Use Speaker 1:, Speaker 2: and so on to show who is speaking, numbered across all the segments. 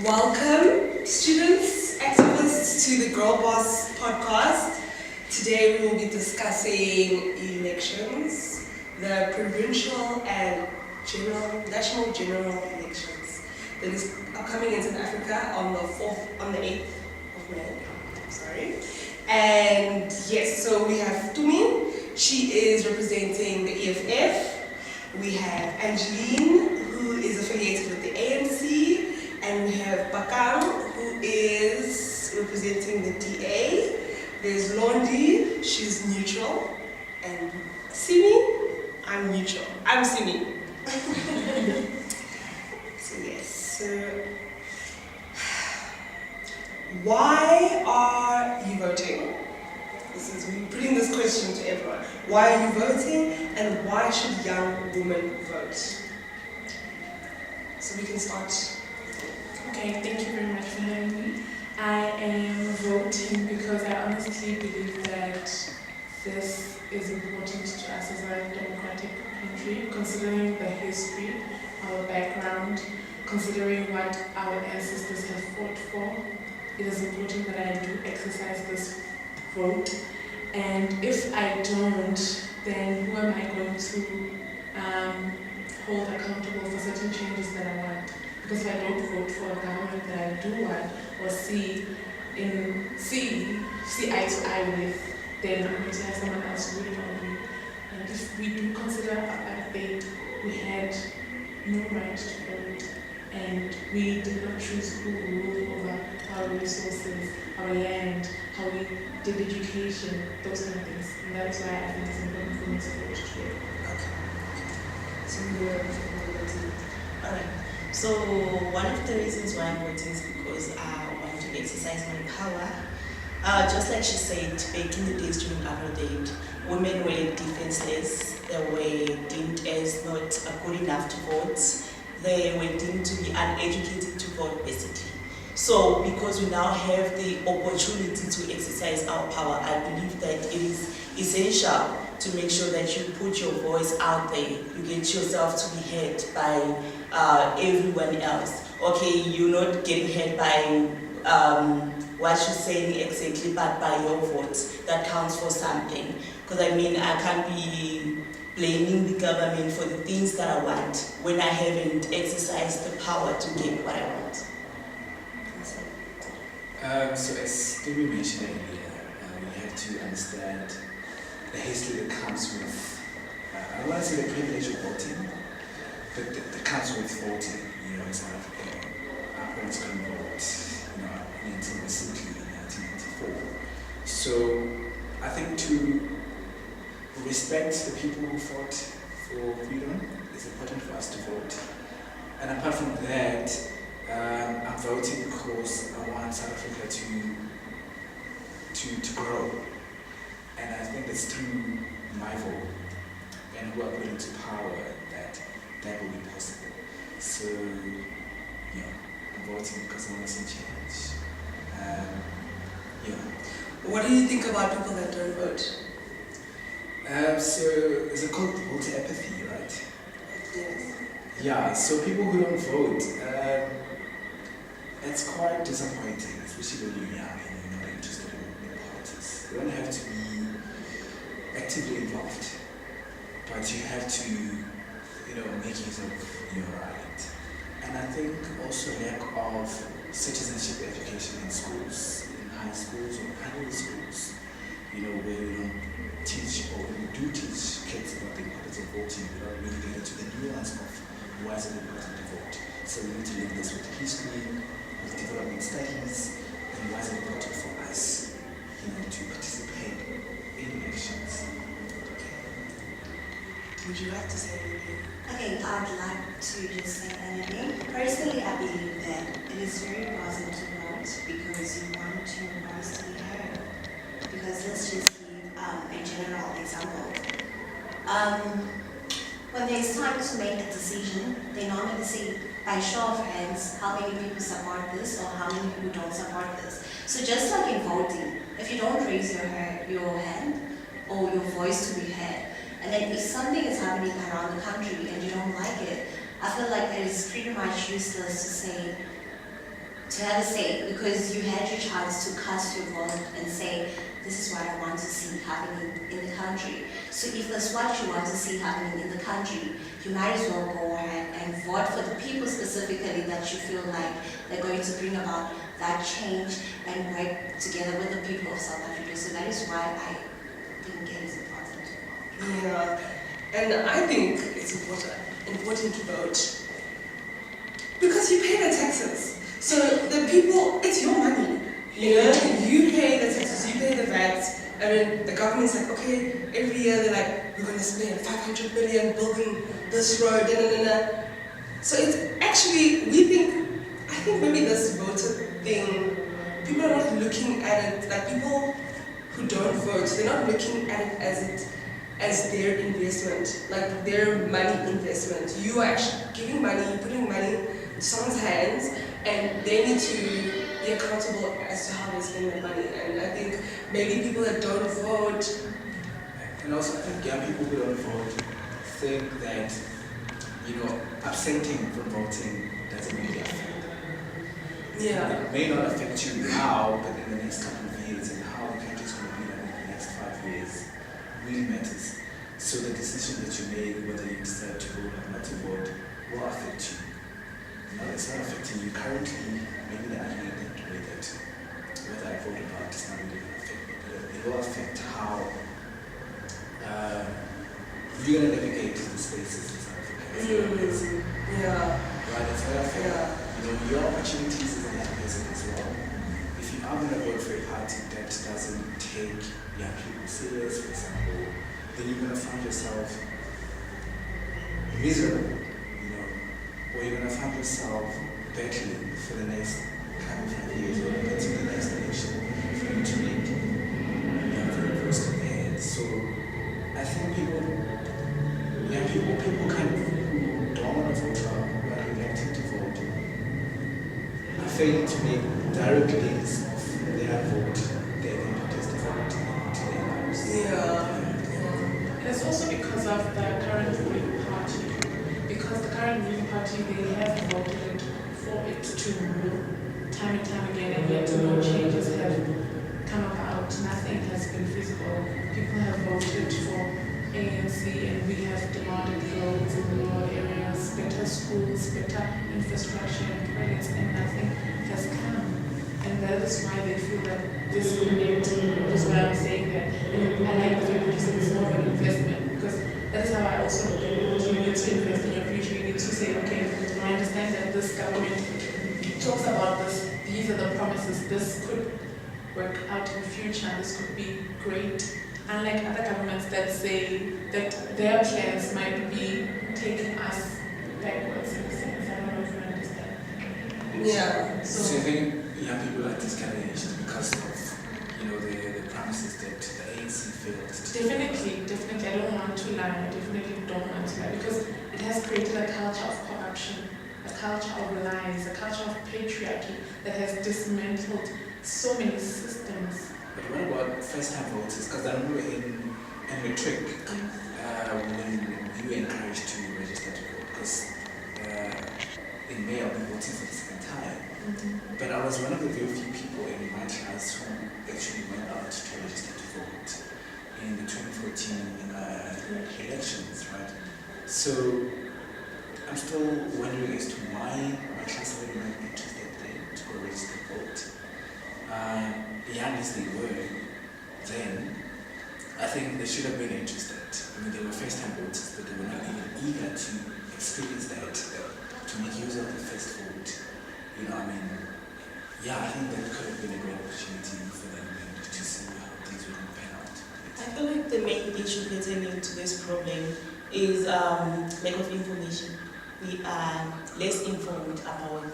Speaker 1: Welcome, students, activists, to the Girl Boss podcast. Today we will be discussing elections, the provincial and national general elections that is upcoming in South Africa on the 8th of May. Sorry. And yes, so we have Tumi. She is representing the EFF. We have Angeline, who is affiliated with the ANC. And we have Bakang, who is representing the DA. There's Londi, she's neutral. And Simi, I'm neutral. I'm Simi. So yes, so why are you voting? We're putting this question to everyone. Why are you voting, and why should young women vote? So we can start.
Speaker 2: Okay, thank you very much for having me. I am voting because I honestly believe that this is important to us as a democratic country, considering the history, our background, considering what our ancestors have fought for. It is important that I do exercise this vote. And if I don't, then who am I going to hold accountable for certain changes that I want? Because if I don't vote for a government that I do want or see eye to eye with, then I'm going to have someone else ruling on me. And if we do consider apartheid, we had no right to vote, and we did not choose who will rule over our resources, our land, how we did education, those kind of things. And that's why I think it's important for me to vote today.
Speaker 1: Okay. So you're voting.
Speaker 3: All right. So one of the reasons why I'm voting is because I want to exercise my power. Just like she said, back in the days during apartheid, women were defenseless. They were deemed as not good enough to vote. They were deemed to be uneducated to vote, basically. So because we now have the opportunity to exercise our power, I believe that it is essential to make sure that you put your voice out there. You get yourself to be heard by everyone else. Okay, you're not getting heard by what you're saying exactly, but by your vote. That counts for something. Because I mean, I can't be blaming the government for the things that I want when I haven't exercised the power to get what I want.
Speaker 4: So as Tumi mentioned earlier, we have to understand the history that comes with, I don't want to say the privilege of voting, but that comes with voting. You know, in South Africa, our parents couldn't vote, until recently in 1994. So I think to respect the people who fought for freedom, it's important for us to vote. And apart from that, I'm voting because I want South Africa to grow. And I think it's through my vote and who I put into power that will be possible. So, I'm voting because I want to see change.
Speaker 1: What do you think about people that don't vote?
Speaker 4: So, is it called voter apathy, right?
Speaker 1: Yes.
Speaker 4: Yeah, so people who don't vote, it's quite disappointing, especially when you're young and you're not interested in politics. You don't have to be actively involved, but you have to, make use of your right. And I think also lack of citizenship education in schools, in high schools or primary schools, where we don't teach, or we do teach kids about the importance of voting, we don't really get into the nuance of why is it important to vote. So we need to link this with history, with development studies, and why is it important for us, to participate in elections.
Speaker 1: Would you like to say anything?
Speaker 5: Okay, I'd like to just say anything. Personally, I believe that it is very important to vote because you want your voice to be heard. Because let's just give a general example. When there's time to make a decision, they normally say by show of hands how many people support this or how many people don't support this. So just like in voting, if you don't raise your hand or your voice to be heard, and then if something is happening around the country and you don't like it, I feel like it is pretty much useless to say to have a say, because you had your chance to cast your vote and say, this is what I want to see happening in the country. So if that's what you want to see happening in the country, you might as well go ahead and vote for the people specifically that you feel like they're going to bring about that change and work together with the people of South Africa. So that is why I think it is important to vote.
Speaker 1: Yeah, and I think it's important to vote because you pay the taxes. So the people, it's your money. You know, you pay the taxes, you pay the VAT, and then the government's like, okay, every year they're like, we're going to spend 500 million building this road, da, da, da, da. So it's actually, I think maybe this voter thing, people are not looking at it, like people who don't vote, they're not looking at it as their investment, like their money investment. You are actually giving money, putting money in someone's hands, and they need to be accountable as to how they spend their money. And I think maybe people that don't vote,
Speaker 4: And also, I think young people who don't vote think that, absenting from voting doesn't really affect them.
Speaker 1: yeah,
Speaker 4: It may not affect you now, but in the next couple of years, and how the country's going to be like in the next 5 years really matters. So the decision that you make, whether you decide to vote or not to vote, will affect you. It's not affecting you currently. Maybe the argument that way that whether I vote or not is not really going to affect me, but it will affect how you're going to navigate the spaces in South Africa.
Speaker 1: yeah,
Speaker 4: Right, it's going to affect
Speaker 1: yeah.
Speaker 4: your opportunities as a young person as well. If you are going to vote for a party that doesn't take young people serious, for example, then you're going to find yourself miserable, or you're going to find yourself battling for the next couple of years or until the next election for you to make very close to the head. So I think people kind of who don't want to vote who are elected to vote are failing to make direct links of their vote, their impetus to vote to their lives.
Speaker 1: Yeah.
Speaker 2: And it's also because of the current ruling party. Because the current ruling party, they have voted for it to rule time and time again, and yet no changes have come about. Nothing has been feasible. People have voted for ANC, and we have demanded roads in rural areas, better schools, better infrastructure and toilets, and nothing has come. And that is why they feel that disconnect is why I'm saying that. And I like the fact that you said it's more of an investment, because that is how I also look at it. You need to invest in your future. You need to say, okay, I understand that this government talks about this, these are the promises, this could work out in the future, this could be great. Unlike other governments that say that their plans might be taking us backwards in a sense. I don't know if you understand.
Speaker 1: Yeah.
Speaker 4: So you think young people are discouraged because of the promises that the ANC failed to
Speaker 2: Definitely, I don't want to lie. I definitely don't want to lie, because it has created a culture of corruption, a culture of lies, a culture of patriarchy that has dismantled so many systems.
Speaker 4: But what about first-time voters? Because I remember in matric, when you were encouraged to register to vote, because in May I'll be voting for the second time.
Speaker 2: Mm-hmm.
Speaker 4: But I was one of the very few people in my class who actually went out to register to vote in the 2014 elections, right? So I'm still wondering as to why my class were not interested then to go register to vote. Young as they were then, I think they should have been interested. I mean, they were first-time voters, but they were not even eager to experience that, to make use of the first vote. I think that could have been a great opportunity for them to see how things would pan out.
Speaker 3: I feel like the main issue pertaining to this problem is lack of information. We are less informed about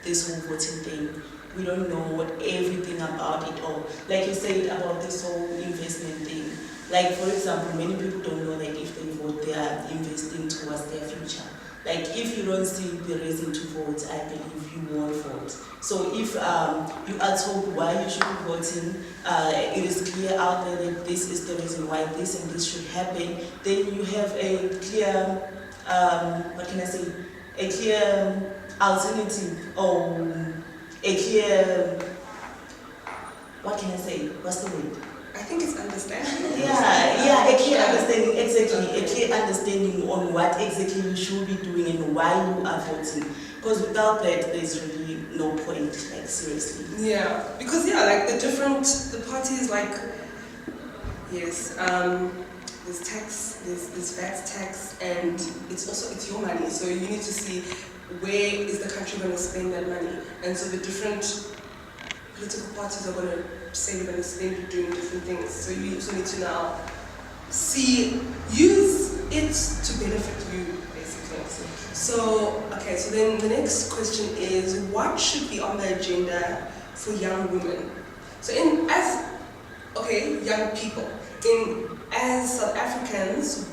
Speaker 3: this whole voting thing. We don't know everything about it all. Like you said about this whole investment thing. Like, for example, many people don't know that if they vote, they are investing towards their future. Like, if you don't see the reason to vote, I believe you won't vote. So if you are told why you should be voting, it is clear out there that this is the reason why this and this should happen, then you have a clear, a clear alternative or a clear, what can I say? What's the word?
Speaker 1: I think it's understanding.
Speaker 3: Yeah, a clear understanding, exactly. A clear understanding on what exactly you should be doing and why you are voting. Because without that, there's really no point, like seriously.
Speaker 1: Yeah, because like the parties, like, yes, there's tax, there's VAT tax, and it's your money, so you need to see where is the country going to spend that money. And so the different political parties are going to say they're going to spend it doing different things. So you also need to now use it to benefit you, basically. So, okay, so then the next question is, what should be on the agenda for young women? So young people, as South Africans,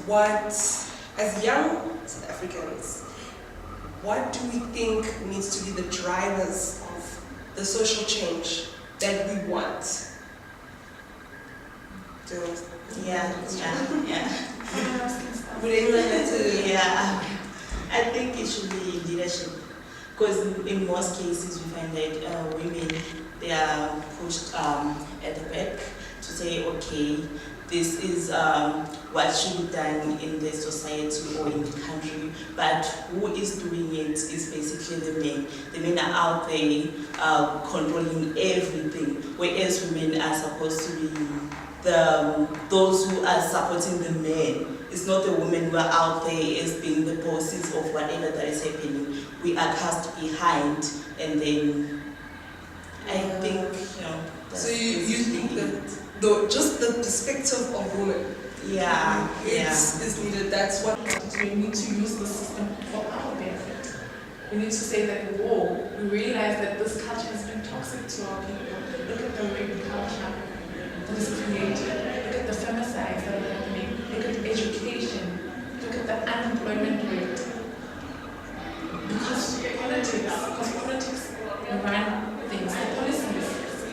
Speaker 1: as young South Africans, what do we think needs to be the drivers of the social change that we want?
Speaker 3: Yeah.
Speaker 1: Would anyone like to?
Speaker 3: Yeah, I think it should be leadership. Because in most cases we find that women, they are pushed at the back to say, okay, this is what should be done in the society or in the country, but who is doing it is basically the men. The men are out there controlling everything, whereas women are supposed to be those who are supporting the men. It's not the women who are out there as being the bosses of whatever that is happening. We are cast behind, and then I think,
Speaker 1: So you think that just the perspective of women, is needed. That's what
Speaker 2: We need to use the system for our benefit. We need to say that, whoa, we realize that this culture has been toxic to our people. Look at the rape culture that is created. Look at the femicides that are happening. Look at education. Look at the unemployment rate. Because politics run things. The policies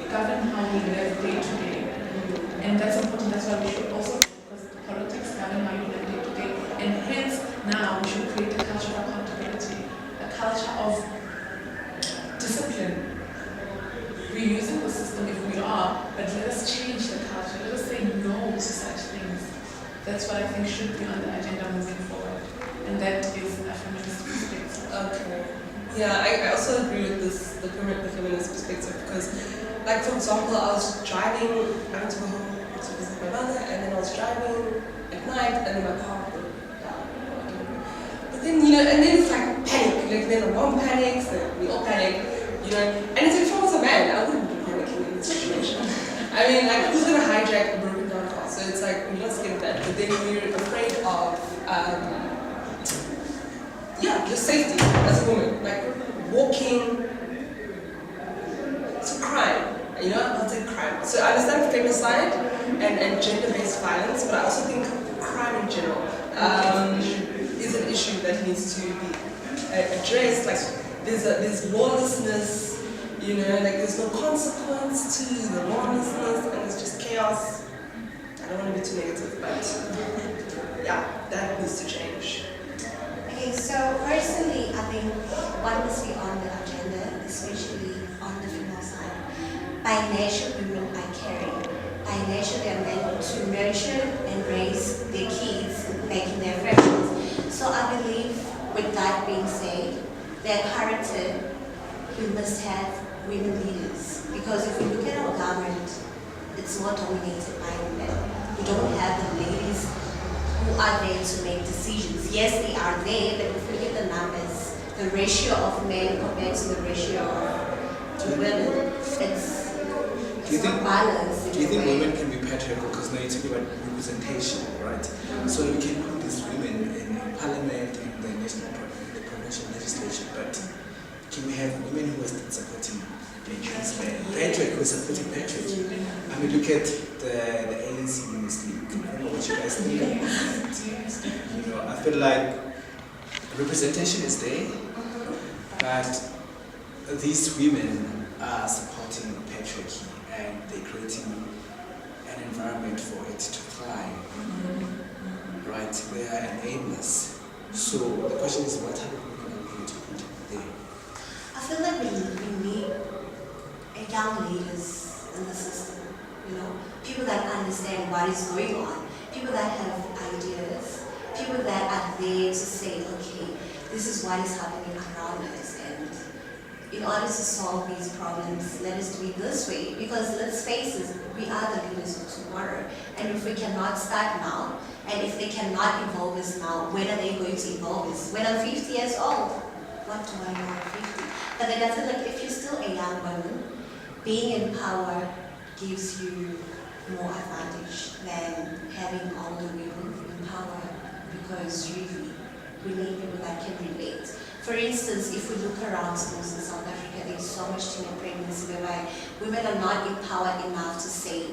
Speaker 2: govern how we live day to day. And that's important. That's why we should also, because the politics govern how you live day to day. And hence, now we should create a culture of accountability, a culture of discipline. We're using the system if we are, but let us change the culture. Let us say no to such things. That's what I think should be on the agenda moving forward. And that is a feminist perspective.
Speaker 1: Okay. Yeah, I also agree with the feminist perspective because, like, for example, I was driving, I went to go home to visit my mother, and then I was driving at night, and then my car broke down. But then, and then it's like panic. Like, then one panics, then we all panic, And it's like, if I was a man, I wouldn't be panicking in this situation. I mean, like, who's gonna hijack a broken down car? So it's like, we're not scared of that, but then we're afraid of, your safety as a woman. Like, walking, it's a crime. I'll say crime. So I understand femicide and gender-based violence, but I also think crime in general is an issue that needs to be addressed. Like, there's lawlessness, like there's no consequence to the lawlessness, and it's just chaos. I don't want to be too negative, but that needs to change.
Speaker 5: Okay, so personally, I think what must be on the agenda, especially on the female side. By nature, women are caring. By nature, they are meant to nurture and raise their kids, making their friends. So I believe, with that being said, that imperative, we must have women leaders. Because if we look at our government, it's more dominated by women. We don't have the ladies who are there to make decisions. Yes, they are there, but if we look at the numbers, the ratio of men compared to the ratio of women, it's not balanced.
Speaker 4: Do you think women can be patriarchal? Because now you're talking about representation, right? So we can put these women in parliament, in the provincial legislature, but can we have women who are still supporting Patrick, who is supporting Patrick? I mean, look at the ANC Women's League. I don't know what you guys think about it. I feel like representation is there, but these women are supporting patriarchy and they're creating an environment for it to thrive. Right? They are enablers. So the question is, what type of women are we going to put there?
Speaker 5: I feel like we need young leaders in the system, you know, people that understand what is going on, people that have ideas, people that are there to say, okay, this is what is happening around us, and in order to solve these problems, let us do it this way. Because let's face it, we are the leaders of tomorrow. And if we cannot start now, and if they cannot involve us now, when are they going to involve us? When I'm 50 years old, what do I know at 50? But then I feel like if you're still a young woman, being in power gives you more advantage than having older women in power, because really, we need people that can relate. For instance, if we look around schools in South Africa, there's so much teen pregnancy whereby women are not empowered enough to say,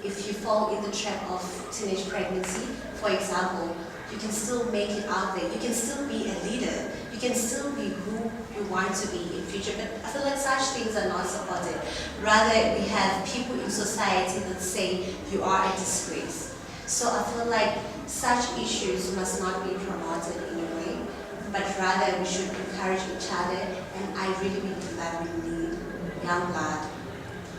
Speaker 5: if you fall in the trap of teenage pregnancy, for example, you can still make it out there. You can still be a leader. You can still be who you want to be in future. But I feel like such things are not supported. Rather, we have people in society that say you are a disgrace. So I feel like such issues must not be promoted in a way, but rather we should encourage each other. And I really believe that we need young blood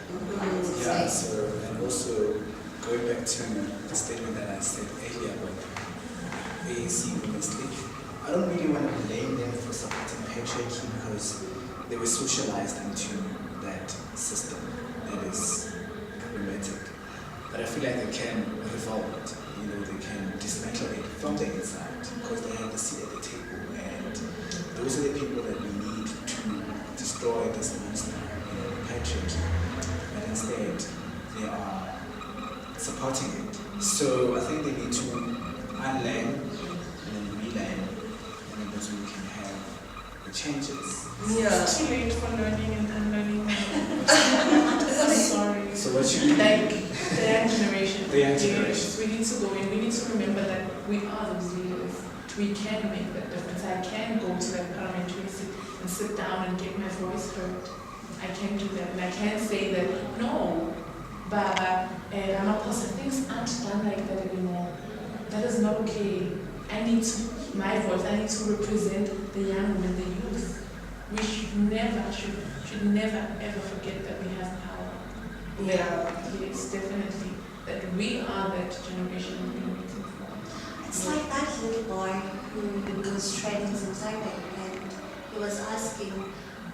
Speaker 5: in politics.
Speaker 4: Yeah, so, and also going back to the statement that I said earlier about ANC Women's League, I don't really want to blame them for supporting patriarchy because they were socialized into that system that is problematic. But I feel like they can revolt it, they can dismantle it from the inside because they have the seat at the table, and those are the people that we need to destroy this monster, patriarchy. But instead, they are supporting it. So I think they need to unlearn and then relearn, and then that's when we can have the changes.
Speaker 1: Yeah.
Speaker 2: It's too late for learning and unlearning. Sorry.
Speaker 4: So what you
Speaker 2: Like the young generation.
Speaker 4: The young
Speaker 2: Yes,
Speaker 4: generation.
Speaker 2: we need to go in. We need to remember that we are those leaders. We can make that difference. I can go to that parliamentary seat and sit down and get my voice heard. I can do that. And I can say that, no, Baba, Ramaphosa, things aren't done like that anymore. That is not okay. I need my voice. I need to represent the young women, the youth. We should never ever forget that we have power.
Speaker 1: Yeah.
Speaker 2: Yes, definitely. That we are that generation we've been waiting for.
Speaker 5: It's like that little boy who goes training in Thailand, and he was asking,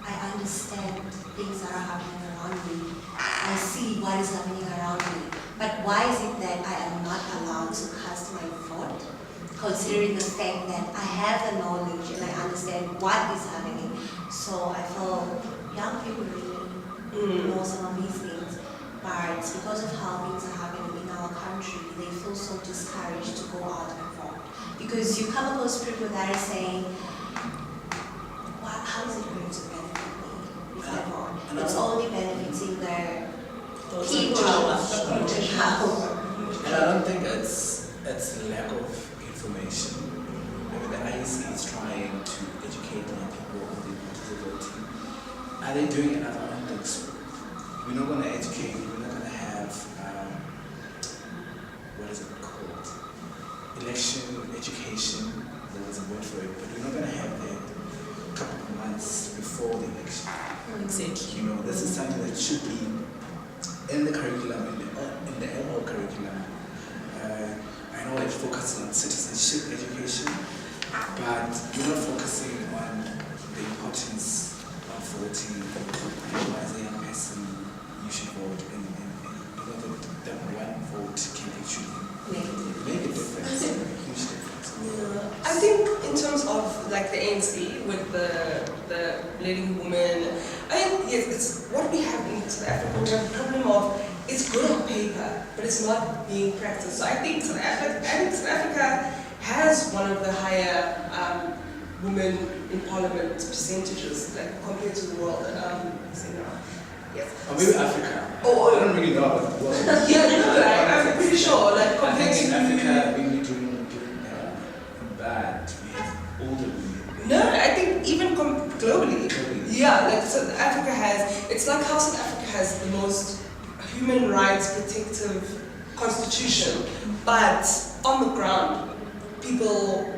Speaker 5: I understand things that are happening around me. I see what is happening around me. But why is it that I am not allowed to cast my vote? Considering the fact that I have the knowledge and I understand what is happening. So I feel young people really know some of these things. But because of how things are happening in our country, they feel so discouraged to go out and vote. Because you come across people that are saying, how is it going to benefit me if I vote? It's only benefiting the people.
Speaker 3: Power.
Speaker 5: Power.
Speaker 4: And I don't think it's lack of information. I mean, the IEC is trying to educate young people on the importance of voting. Are they doing enough? I don't think so. We're not going to educate, we're not going to have, what is it called? Election education, there was a word for it, but we're not going to have that a couple of months before the election.
Speaker 3: Exactly.
Speaker 4: This is something that should be in the curriculum, in the MO curriculum. I know it focuses on citizenship education, but we're not focusing on the importance of voting and why as a young person you should vote, and that one vote can actually make a difference, a huge difference.
Speaker 1: Yeah. I think in terms of like the ANC with the leading women, I think yes, it's what we have in South Africa. We have a problem of it's good on paper, but it's not being practiced. So I think South Africa has one of the higher women in parliament percentages, like compared to the world. Yes.
Speaker 4: Or maybe Africa.
Speaker 1: Oh,
Speaker 4: I don't really know about the world.
Speaker 1: Yeah, no, I'm pretty sure. Like
Speaker 4: I
Speaker 1: compared
Speaker 4: think
Speaker 1: to
Speaker 4: in Africa, we're doing bad. We have older women.
Speaker 1: No, I think even globally. Yeah, like South Africa has, it's like how South Africa has the most human rights protective constitution, but on the ground, people,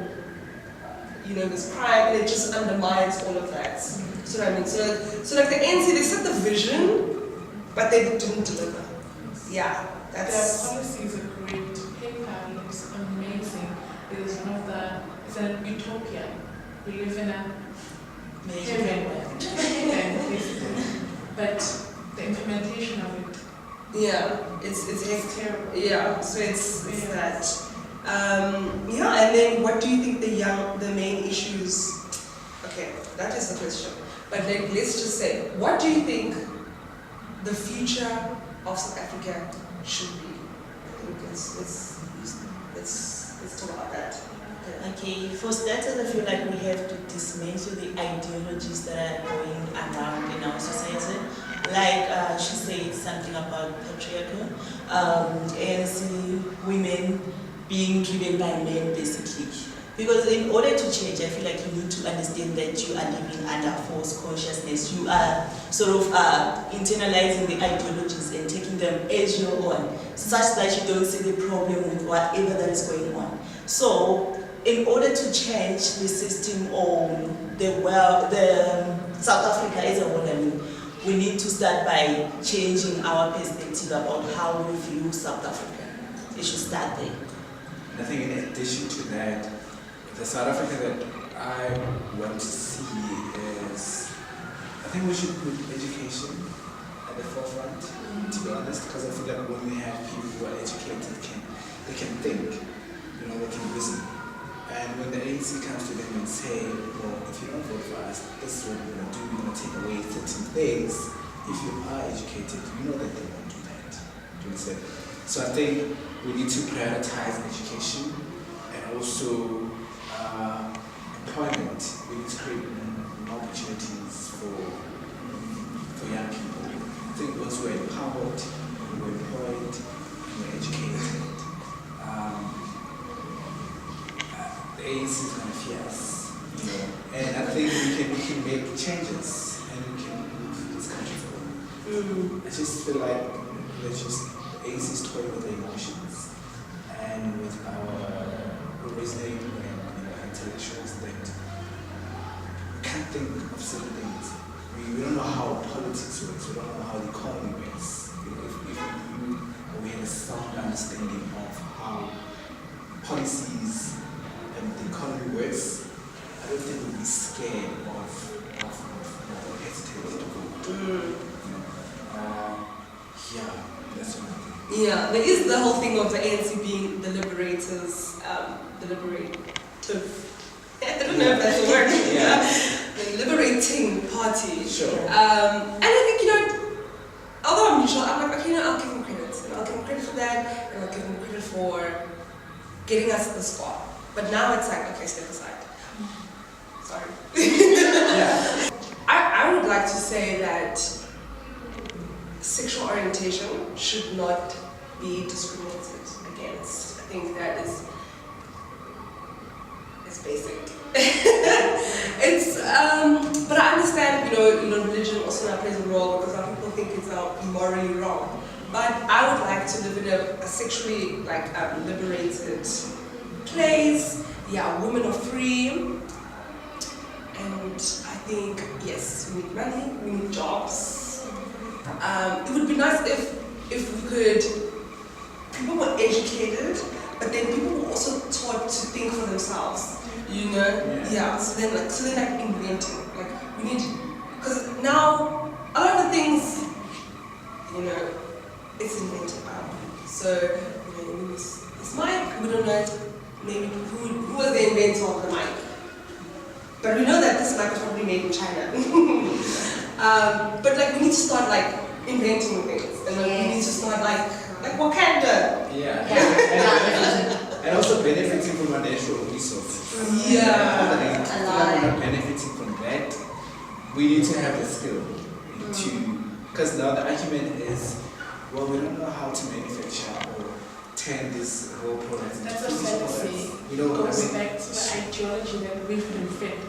Speaker 1: there's crime and it just undermines all of that. So what I mean, so like the ANC, they set the vision, but they didn't deliver. Yeah,
Speaker 2: Their
Speaker 1: that's
Speaker 2: policies are great. Paper looks amazing. It is one of the, it's an utopia. We live in a heaven, basically. But the implementation of it,
Speaker 1: it's
Speaker 2: terrible.
Speaker 1: yeah. So it's
Speaker 2: Yeah.
Speaker 1: that. Yeah, and then what do you think the main issues? Okay, that is the question. But let's just say, what do you think the future of South Africa should be? I think let's talk about that.
Speaker 3: Okay, for starters, I feel like we have to dismantle the ideologies that are going around in our society. Like she said something about patriarchal, and women being driven by men basically. Because in order to change, I feel like you need to understand that you are living under false consciousness. You are sort of internalizing the ideologies and taking them as your own, such that you don't see the problem with whatever that is going on. So, in order to change the system or the South Africa as a whole, I mean, we need to start by changing our perspective about how we view South Africa. It should start there.
Speaker 4: I think in addition to that, the South Africa that I want to see is, I think we should put education at the forefront, to be honest, because I feel like when we have people who are educated, they can think, they can reason. And when the ANC comes to them and say, well, if you don't vote for us, this is what we're going to do, we're going to take away certain things. If you are educated, you know that they won't do that. Do you understand? So I think we need to prioritize education and also employment. We need to create more opportunities for young people. I think once we're empowered, we're employed, we're educated, the ANC is going to fear us, and I think we can make changes and we can move this country forward. I just feel like the ANC is toying with the emotions and with our reasoning and intellectuals that we can't think of certain things. We don't know how politics works, we don't know how the economy works. If we had a sound understanding of how policies and the economy works, I don't think we'd be scared of hesitating to vote. Yeah, that's what I think.
Speaker 1: Yeah, there is the whole thing of the ANC being the liberators, deliberative. I don't know if that's a word. The liberating party.
Speaker 4: Sure.
Speaker 1: And I think, although I'm neutral, I'm like, okay, I'll give him credit. I'll give him credit for that, and I'll give him credit for getting us this far. But now it's like, okay, step aside. Sorry.
Speaker 4: Yeah.
Speaker 1: I would like to say that sexual orientation should not be discriminated against. I think that is basic. But I understand, religion also now plays a role because some people think it's morally wrong. But I would like to live in a sexually liberated place. Yeah, women are free. And I think, yes, we need money, we need jobs. It would be nice if we could, people were educated, but then people were also taught to think for themselves. Yeah. So then inventing. We need, because now a lot of the things, it's invented by people. So this mic, we don't know maybe who was the inventor of the mic. But we know that this mic was probably made in China. But we need to start inventing things, and we need to start like Wakanda.
Speaker 4: Yeah. And also benefiting from our natural resources.
Speaker 1: Yeah.
Speaker 4: We're not benefiting from that. We need to have the skill to, because now the argument is, well, we don't know how to manufacture or turn this raw products into
Speaker 2: That's a
Speaker 4: finished
Speaker 2: fallacy.
Speaker 4: products.
Speaker 2: It goes back to the ideology that we've been fed.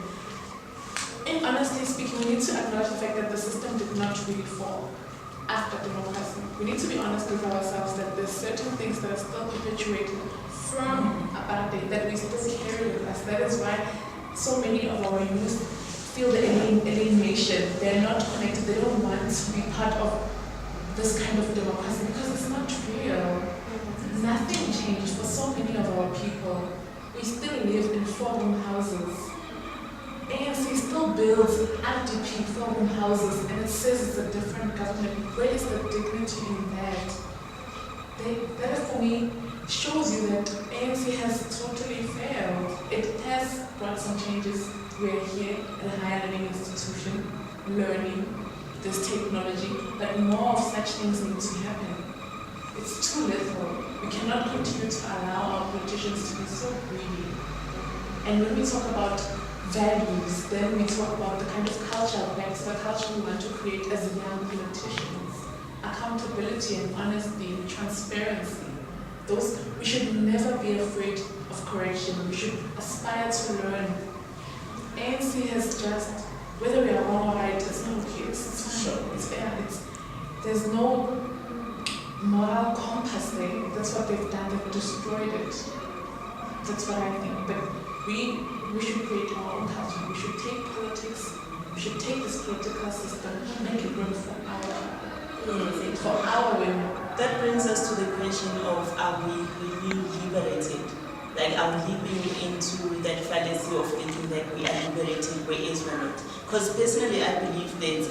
Speaker 2: And honestly speaking, we need to acknowledge the fact that the system did not really fall after democracy. We need to be honest with ourselves that there's certain things that are still perpetuated from apartheid that we still carry with us. That is why so many of our youth feel the alienation. They're not connected. They don't want to be part of this kind of democracy because it's not real. Nothing changed for so many of our people. We still live in four-room houses. ANC still builds RDP four-room houses and it says it's a different government. Where is the dignity in that? That for me shows you that ANC has totally failed. It has brought some changes. We're here at a higher learning institution, learning this technology, but more of such things need to happen. It's too little. We cannot continue to allow our politicians to be so greedy. And when we talk about values, then we talk about the kind of culture, that's the culture we want to create as young politicians. Accountability and honesty, transparency. We should never be afraid of correction. We should aspire to learn. ANC has just, whether we are wrong or right, it's not okay. It's fine. It's fair. There's no moral compass there. That's what they've done. They've destroyed it. That's what I think. But we should create our own culture. We should take politics. We should take this political system and make it work for our women.
Speaker 3: That brings us to the question of, are we really liberated? Like, are we living into that fallacy of thinking that we are liberated, whereas we're not? Because personally, I believe that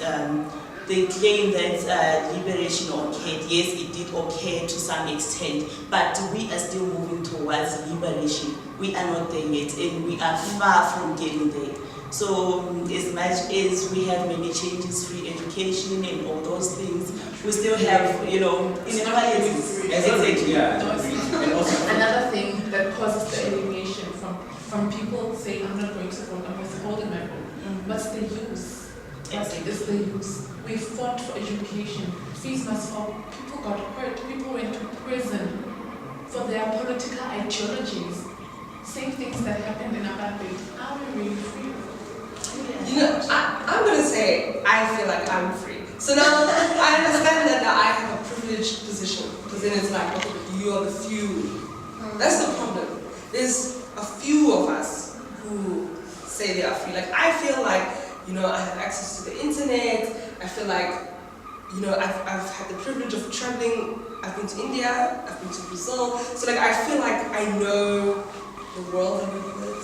Speaker 3: they claim that liberation occurred. Yes, it did occur to some extent, but we are still moving towards liberation. We are not there yet, and we are far from getting there. So, as much as we have many changes, free education and all those things, we still have, inequalities.
Speaker 4: Exactly. Yeah.
Speaker 2: And also another thing that causes the alienation from people saying, I'm not going to vote, I'm withholding my vote. What's the use? What is the use? We fought for education. Fees must fall. People got hurt. People went to prison for their political ideologies. Same things that happened in apartheid. Are we really free?
Speaker 1: I'm going to say I feel like I'm free. So now I understand that now I have a privileged position. Because then it's like, okay, you are the few. That's the problem. There's a few of us who say they are free. Like, I feel like, I have access to the internet. I feel like, I've had the privilege of traveling. I've been to India, I've been to Brazil. So like, I feel like I know the world a little bit,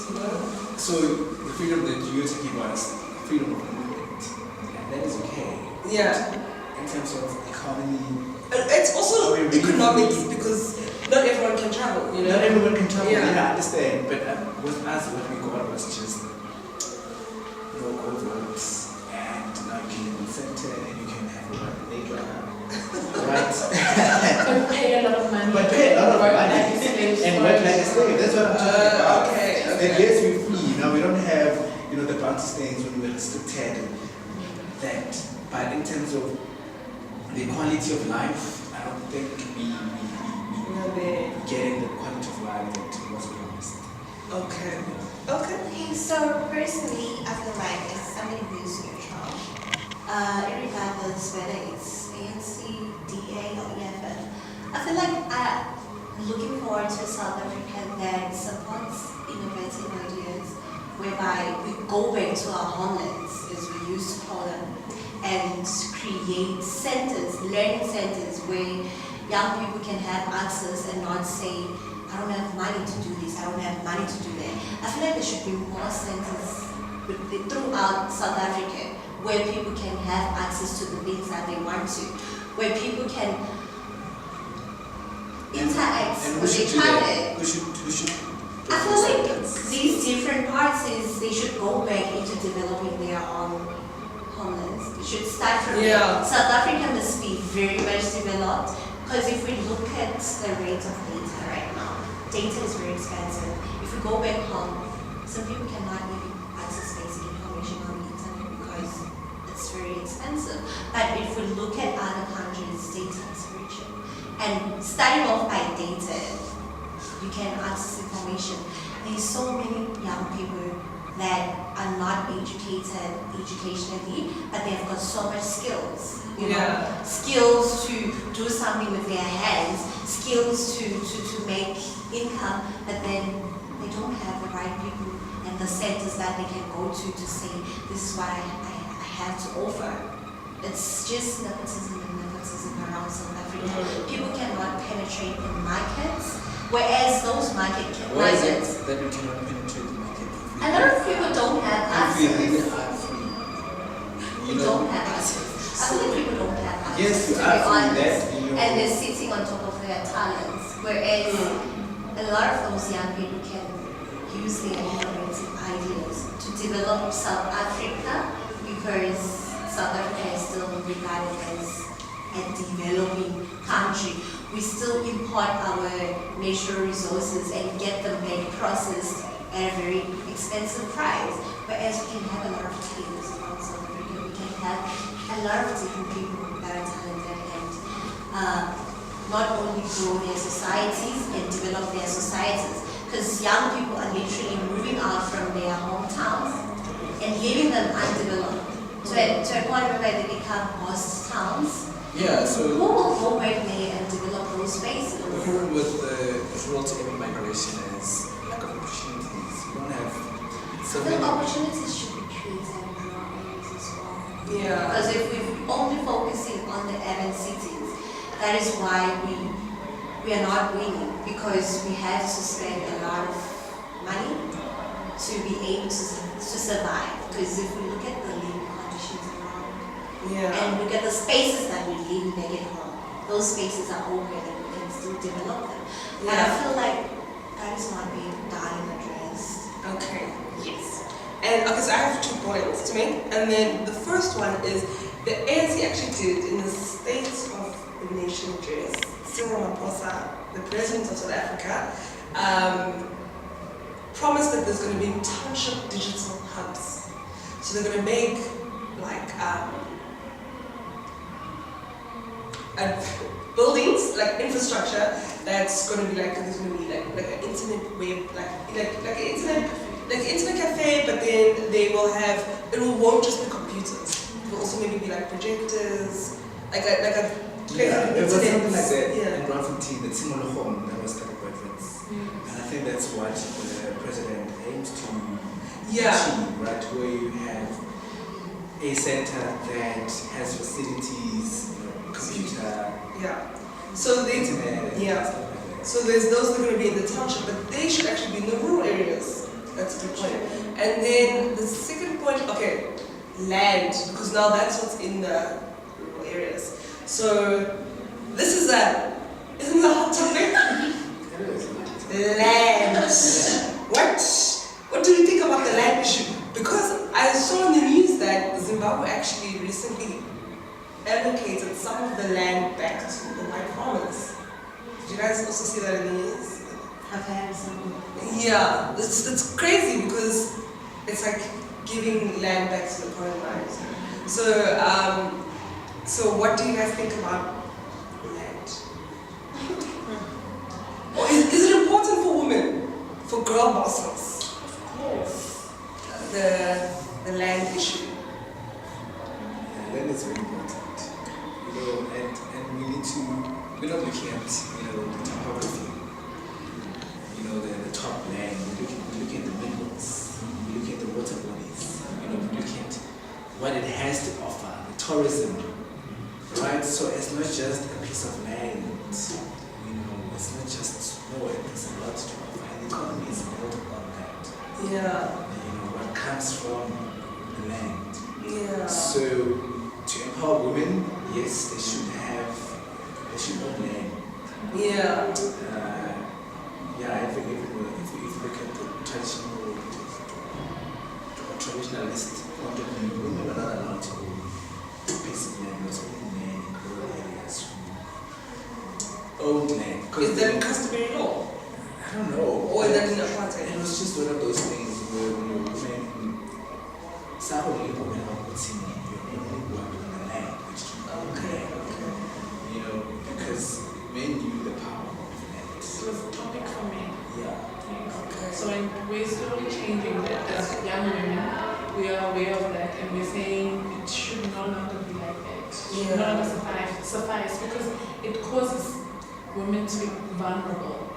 Speaker 4: So the freedom that you're talking about is freedom of movement. And that is okay.
Speaker 1: Yeah.
Speaker 4: In terms of economy.
Speaker 1: It's also economics because not everyone can travel,
Speaker 4: Not everyone can travel,
Speaker 1: yeah.
Speaker 4: I understand. But with us, what we got was just local votes, and now you can live in the center and you can have a right neighbor. Right?
Speaker 2: But pay a lot of money.
Speaker 4: And work like a slave. That's what I'm talking about.
Speaker 1: Okay.
Speaker 4: And yes, we're free. We don't have, the bounty stains when we're restricted. That, but in terms of the quality of life, I don't think we're getting the quality of life that was promised.
Speaker 1: Okay.
Speaker 5: Okay, so personally, I feel like as somebody who's neutral, regardless whether it's ANC, DA, or EFF, I feel like I'm looking forward to a South Africa that supports innovative ideas, whereby we go back to our homelands, as we used to call them, and create centers, learning centers, where young people can have access and not say, I don't have money to do this, I don't have money to do that. I feel like there should be more centers throughout South Africa where people can have access to the things that they want to, where people can interact with each other.
Speaker 4: We should.
Speaker 5: I feel like these different parties, they should go back into developing their own homelands. It should start from there. South Africa must be very much developed, because if we look at the rate of data right now, data is very expensive. If we go back home, some people cannot even access basic information on the internet because it's very expensive. But if we look at other countries, data is very cheap. And starting off by data, you can access information. There's so many young people that are not educated educationally, but they've got so much skills. Skills to do something with their hands, skills to make income, but then they don't have the right people and the centers that they can go to say, this is what I have to offer. It's just nepotism around South Africa. People cannot penetrate the markets, whereas those markets.
Speaker 4: Why is it that we cannot penetrate the market?
Speaker 5: A lot of people don't have
Speaker 4: If we really
Speaker 5: access.
Speaker 4: are free.
Speaker 5: We don't have access. I feel like people don't have access.
Speaker 4: Yes, you
Speaker 5: to
Speaker 4: are
Speaker 5: be
Speaker 4: free,
Speaker 5: honest,
Speaker 4: that's your-
Speaker 5: and they're sitting on top of their talents, whereas a lot of those young people can use their innovative ideas to develop South Africa, because South Africa is still regarded as a developing country. We still import our natural resources and get them back processed at a very expensive price. Whereas we can have a lot of talents around South Africa, we can have a lot of different people that are talented and not only grow their societies and develop their societies, because young people are literally moving out from their hometowns and leaving them undeveloped to a point where they become ghost towns.
Speaker 4: Yeah,
Speaker 5: Who
Speaker 4: so
Speaker 5: will go back there and develop those spaces?
Speaker 4: the problem with the role to every migration is lack of opportunities. You don't have so
Speaker 5: The
Speaker 4: many.
Speaker 5: opportunities should be created in rural areas as well.
Speaker 1: Yeah.
Speaker 5: Because if we're only focusing on the urban cities, that is why we are not winning, because we have to spend a lot of money to be able to survive. Because if we look at the living conditions around
Speaker 1: Yeah.
Speaker 5: and look at the spaces that we live back at home, those spaces are open and we can still develop them. But I feel like that is not being done and addressed.
Speaker 1: Okay. Yes. And okay, so I have 2 points to make, and then the first one is the ANC actually did in the State of the Nation address. Cyril Ramaphosa, the president of South Africa, promised that there's going to be township digital hubs. So they're going to make like buildings, like infrastructure that's going to be like, there's going to be like an internet web, like an internet cafe, but then they will have, won't just be computers. It will also maybe be like projectors, like a
Speaker 4: Yeah, it was something like that
Speaker 1: Yeah.
Speaker 4: in Braamfontein, the Tumelo home that was started by Wits. And I think that's what the president aims to
Speaker 1: Yeah.
Speaker 4: achieve, right? Where you have a center that has facilities, computer,
Speaker 1: Yeah. So they,
Speaker 4: internet,
Speaker 1: yeah.
Speaker 4: and stuff like that.
Speaker 1: So there's those that are going to be in the township, but they should actually be in the rural areas. That's a good point. And then the second point, okay, land, because now that's what's in the rural areas. So this is isn't that a hot topic?
Speaker 4: It is.
Speaker 1: Land. What do you think about the land issue? Because I saw in the news that Zimbabwe actually recently allocated some of the land back to the white farmers. Did you guys also see that in the news?
Speaker 5: I've had some.
Speaker 1: Yeah, it's crazy because it's like giving land back to the colonized. So what do you guys think about land? Or is it important for women, for girl bosses?
Speaker 5: Of course.
Speaker 1: The land issue.
Speaker 4: Yeah, land is very important. And we need to, we're not looking at, the topography, the top land, we're looking at the minerals, we're looking at the water bodies, we're looking at what it has to offer, the tourism, right? So it's not just a piece of land, it's not just, no, it's a lot to offer, and the economy is built on that.
Speaker 1: Yeah.
Speaker 4: What comes from the land.
Speaker 1: Yeah.
Speaker 4: So to empower women, yes, they should own land.
Speaker 1: Yeah.
Speaker 4: If we look at the traditionalist point of view, women are not allowed to own a piece of land. There's only men in rural areas who own land.
Speaker 1: Is that customary law?
Speaker 4: I don't know.
Speaker 1: Or is that in
Speaker 4: It
Speaker 1: apartheid?
Speaker 4: was just one of those things where women, some of the women are putting you only work on the land, which you
Speaker 1: Okay.
Speaker 4: because men knew the power of land.
Speaker 2: It was a topic for me.
Speaker 4: Yeah.
Speaker 1: Okay.
Speaker 2: So we're slowly changing that as young women. We are aware of that and we're saying it should no longer be like that. It should no longer suffice because it causes women to be vulnerable.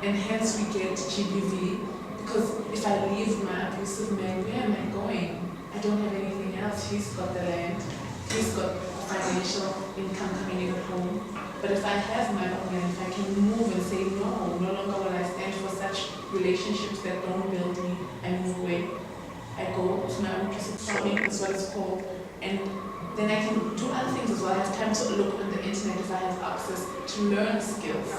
Speaker 2: And hence we get GBV because if I leave my abusive man, where am I going? I don't have anything else. He's got the land. He's got financial income coming in at home. But if I have my own land, if I can move and say no, no longer will I stand for such relationships that don't build me, I move away. I go to my own piece of farming, is what it's called, and then I can do other things as well. I have time to look on the internet if I have access to learn skills.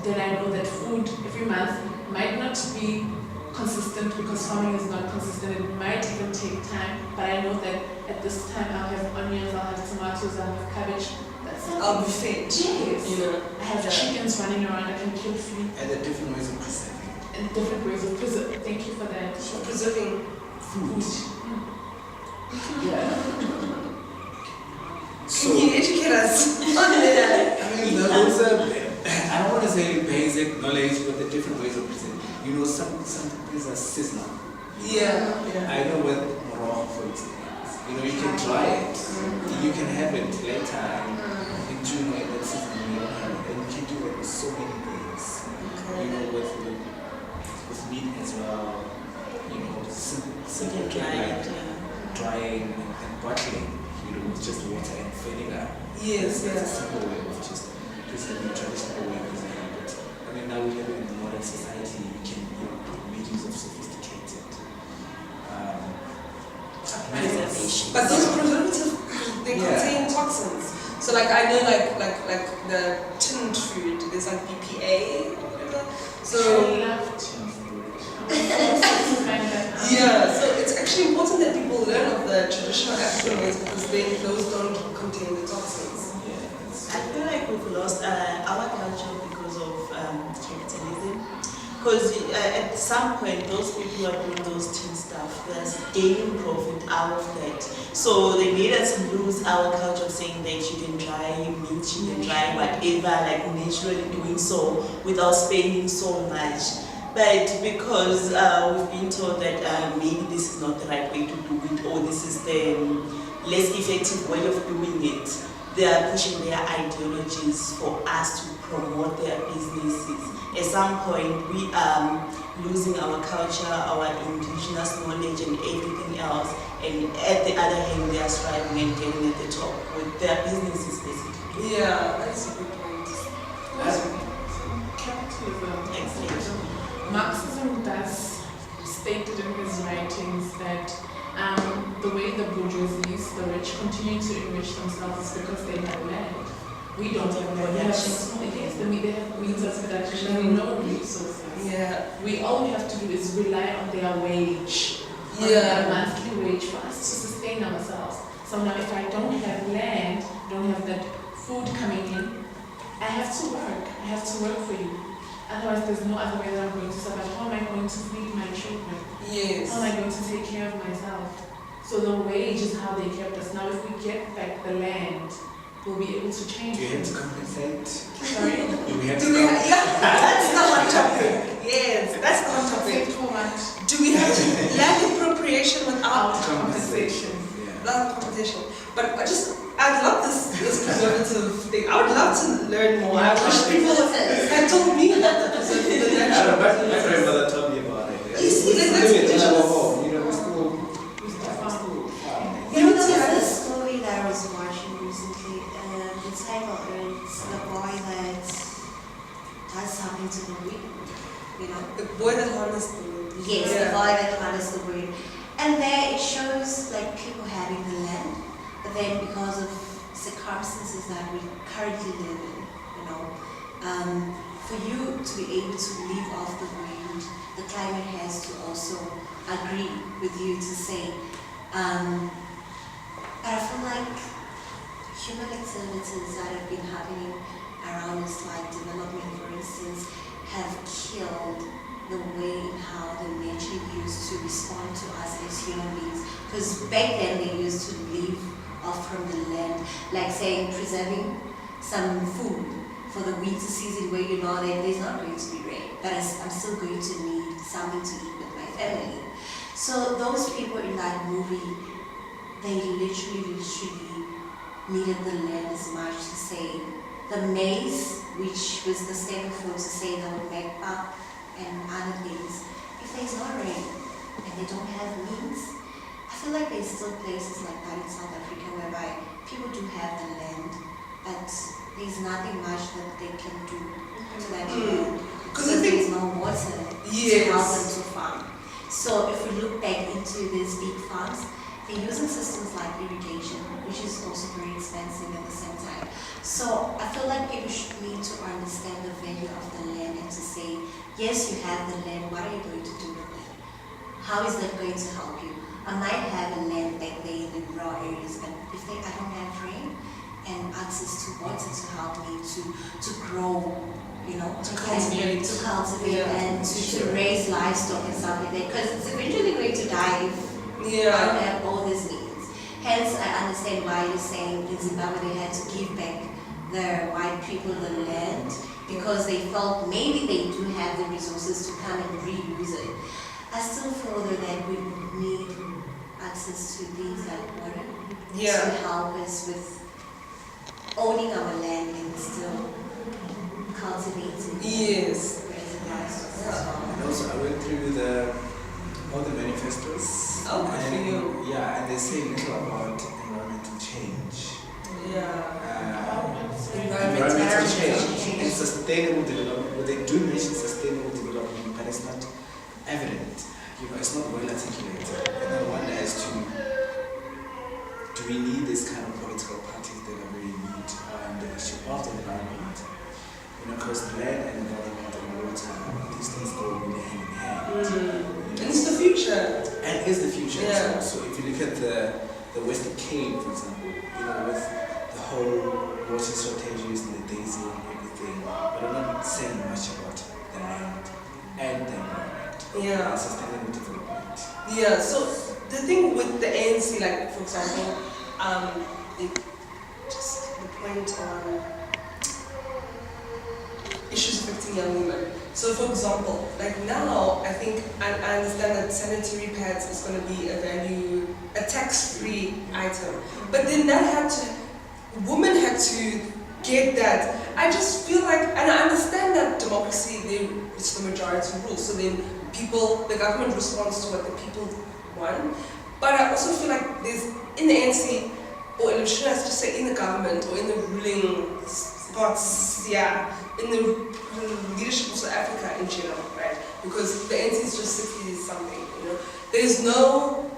Speaker 2: Then I know that food every month might not be consistent because farming is not consistent. It might even take time, but I know that at this time I'll have onions, I'll have tomatoes, I'll have cabbage.
Speaker 1: I'll be fed.
Speaker 2: Yes.
Speaker 1: You know,
Speaker 2: I have chickens running around, I can kill free.
Speaker 4: And the different ways of preserving.
Speaker 2: And different ways of preserving. Thank you for that.
Speaker 1: preserving
Speaker 4: Food.
Speaker 2: Yeah.
Speaker 4: So,
Speaker 1: Can you educate us on that?
Speaker 4: I mean, those are, I don't want to say basic knowledge, but the different ways of presenting. You know, some things are seasonal.
Speaker 1: Yeah.
Speaker 4: I know with morogo, for instance. You know, you can try it. You can have it later in June when the season you don't have it. And you can do it with so many things. You know, with meat as well. You know, simple
Speaker 3: Dried,
Speaker 4: drying and bottling. You know, with just water and vinegar.
Speaker 1: Yes,
Speaker 4: That's a
Speaker 1: yes.
Speaker 4: simple way of just preserving, traditional way of preserving. But I mean, now we live in a modern society. We can make use of sophisticated methods.
Speaker 1: But those preservatives, they contain toxins. So like I know like the tinned food, there's like BPA, whatever. So yeah, so it's actually important that people learn of the traditional African ways because then those don't contain the toxins.
Speaker 3: I feel like we've lost our culture because of capitalism. Because at some point, those people who are doing those teen stuff, they're gaining profit out of that. So they made us lose our culture of saying that you can dry meat, you can dry whatever, like naturally doing so without spending so much. But because we've been told that maybe this is not the right way to do it, or this is the less effective way of doing it, they are pushing their ideologies for us to promote their businesses. At some point, we are losing our culture, our indigenous knowledge and everything else. And at the other hand, they are striving and getting at the top with their businesses, basically.
Speaker 1: Yeah, that's a good point.
Speaker 2: Capitalism. Marxism does stated in his writings that the way the bourgeoisies, the rich, continue to enrich themselves is because they have land. We don't have land. They have means of production. They have no resources.
Speaker 1: Yeah.
Speaker 2: All we have to do is rely on their wage, on their monthly wage for us to sustain ourselves. So now if I don't have land, don't have that food coming in, I have to work. I have to work for you. Otherwise, there's no other way that I'm going to survive. How am I going to feed my children?
Speaker 1: Yes.
Speaker 2: How am I going to take care of myself? So the wage is how they kept us. Now, if we get back the land, we'll be able to change
Speaker 4: Do you have
Speaker 2: things.
Speaker 4: to compensate?
Speaker 2: Sorry?
Speaker 4: Do we have to
Speaker 1: That's the hot topic. Yes, that's the hot topic.
Speaker 2: Too much.
Speaker 1: Do we have land appropriation without
Speaker 2: Compensation.
Speaker 1: without compensation? But I'd love this preservative thing. I would love to learn more. I wish people had told me about the preservative.
Speaker 4: I don't know, my grandmother told me about it.
Speaker 1: You see, that's
Speaker 4: in our
Speaker 1: ridiculous.
Speaker 4: home, you know, we still
Speaker 5: You know, there was this movie that I was watching recently, and the title is The Boy That Does Something to the Wind. You know?
Speaker 1: The boy that harnessed the wind.
Speaker 5: Yes,
Speaker 1: Yeah.
Speaker 5: The Boy That Harnessed the Wind. And there it shows like people having the land, but then because of circumstances that we currently live in, you know, for you to be able to live off the wind, the climate has to also agree with you to say, but I feel like human activities that have been happening around us, like development for instance, have killed the way in how the nature used to respond to us as human beings. Because back then they used to live off from the land, like saying preserving some food for the winter season where you know that there's not going to be rain, but I'm still going to need something to eat with my family. So those people in that movie, they literally needed the land as much to say the maize, which was the staple food, to say they would make pap and other things. If there's no rain and they don't have means, I feel like there's still places like that in South Africa whereby people do do have the land, but there's nothing much that they can do to that land because there's no water to help them to farm. So if we look back into these big farms, they're using systems like irrigation, which is also very expensive at the same time. So I feel like people should need to understand the value of the land and to say, yes, you have the land, what are you going to do with it? How is that going to help you? I might have a land back there in the rural areas, but if I don't have rain and access to water to help me to grow, to cultivate and to raise livestock and stuff like that, because it's eventually going to die if I don't have all these needs. Hence, I understand why you're saying in Zimbabwe they had to give back the white people the land because they felt maybe they do have the resources to come and reuse it. I still feel that we need access to things like water to help us with owning our land and still cultivating reservoirs as well.
Speaker 4: And also I went through all the manifestos.
Speaker 1: Oh, good for you.
Speaker 4: Yeah, and they say little about environmental change. Environmental change and sustainable development. Well, they do mention sustainable development, but it's not evident. It's not well articulated. And I wonder as to, do we need this kind of political parties that are very neat on the issue of the environment? Because land and environment and water, these things go really hand in hand.
Speaker 1: And it's the future.
Speaker 4: And it's the future.
Speaker 1: Yeah.
Speaker 4: So if you look at the Western Cape, for example, with the whole water shortages and the daisy and everything, but I'm not saying much about the land and the environment.
Speaker 1: Yeah.
Speaker 4: Sustainable development.
Speaker 1: Yeah, so the thing with the ANC, like for example, just the point on issues affecting young women. So for example, like now, I think, I understand that sanitary pads is going to be a tax-free item. But then women had to get that. I just feel like, and I understand that democracy, it's the majority rule, so then the government responds to what the people want. But I also feel like there's, in the ANC, or should I just say in the government, or in the ruling spots, in the leadership of South Africa in general, right? Because the ANC is just 60 something, There's no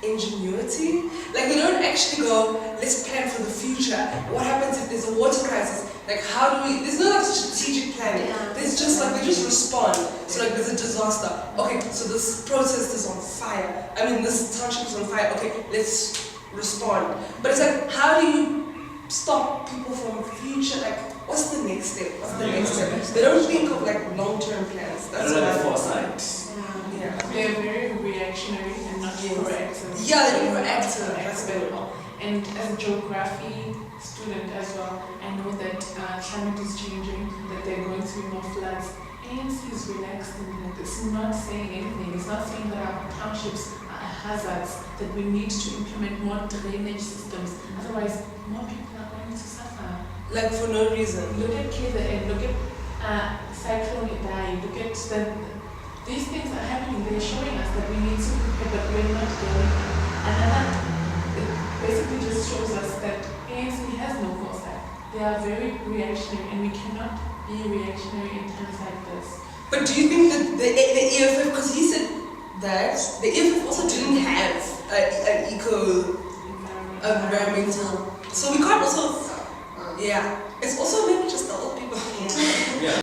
Speaker 1: ingenuity. Like, they don't actually go, let's plan for the future. What happens if there's a water crisis? Like, there's no like strategic planning. There's just like, they just respond. So like, there's a disaster. Okay, so this protest is on fire. This township is on fire. Okay, let's respond. But it's like, how do you stop people from future, like, what's the next step? They don't think of like long-term plans. That's
Speaker 4: why the foresight.
Speaker 2: They're very reactionary and not proactive.
Speaker 1: Yeah, they're proactive. That's very well.
Speaker 2: And as a geography student as well, I know that climate is changing, that they're going through more floods. ANC is relaxing that. It's not saying anything. It's not saying that our townships are hazards, that we need to implement more drainage systems. Otherwise, more people are going to suffer.
Speaker 1: Like for no reason.
Speaker 2: Look at KZN, look at Cyclone Idai, look at these things are happening. They're showing us that we need to prepare, but we're not doing it basically just shows us that ANC has no foresight. They are very reactionary, and we cannot be reactionary in times like this.
Speaker 1: But do you think that the EFF, because he said that the EFF also didn't have an environmental, so we can't also, it's also